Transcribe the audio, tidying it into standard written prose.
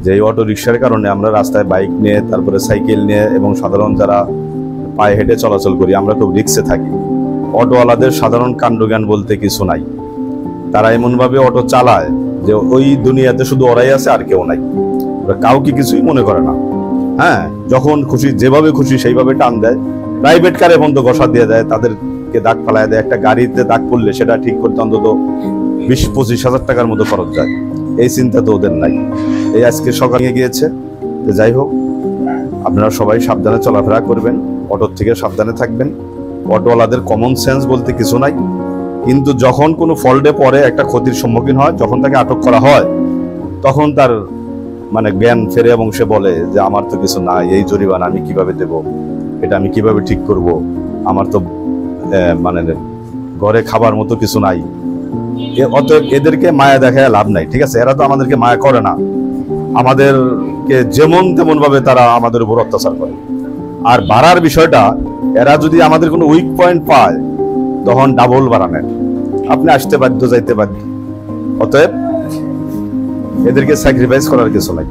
যে এই অটো রিক্সার কারণে আমরা রাস্তায় বাইক নিয়ে, তারপরে সাইকেল নিয়ে এবং সাধারণ যারা পায়ে হেঁটে চলাচল করি, আমরা খুব রিক্সে থাকি। অটোওয়ালাদের সাধারণ কাণ্ডজ্ঞান বলতে কিছু নাই। তারা এমনভাবে অটো চালায় যে ওই দুনিয়াতে শুধু ওরাই আছে, আর কেউ নাই। কাউকে কিছুই মনে করে না। হ্যাঁ, যখন খুশি যেভাবে খুশি সেইভাবে টান দেয়। প্রাইভেট কারে বন্ধ ঘষা দিয়ে দেয়, তাদেরকে দাগ ফালায় দেয়। একটা গাড়িতে দাগ পড়লে সেটা ঠিক করতে অন্তত 20-25 হাজার টাকার মতো খরচ যায়। এই চিন্তা তো ওদের নাই। এই আজকে সকালে গিয়েছে। যাই হোক, আপনারা সবাই সাবধানে চলাফেরা করবেন, অটোর থেকে সাবধানে থাকবেন। অটোওয়ালাদের কমন সেন্স বলতে কিছু নাই, কিন্তু যখন কোনো ফল্টে পড়ে, একটা ক্ষতির সম্মুখীন হয়, যখন তাকে আটক করা হয়, তখন তার মানে জ্ঞান ফেরে এবং সে বলে যে আমার তো কিছু নাই, এই জরিমানা আমি কিভাবে দেব, এটা আমি কিভাবে ঠিক করব, আমার তো মানে ঘরে খাবার মতো কিছু নাই। অতএব এদেরকে মায়া দেখায় লাভ নাই, ঠিক আছে? এরা তো আমাদেরকে মায়া করে না, আমাদেরকে যেমন তেমন ভাবে তারা আমাদের উপর অত্যাচার করে। আর বাড়ার বিষয়টা, এরা যদি আমাদের কোনো উইক পয়েন্ট পায়, তখন ডাবল বাড়ানোর, আপনি আসতে বাধ্য, যাইতে বাধ্য। অতএব এদেরকে স্যাক্রিফাইস করার কিছু নাই।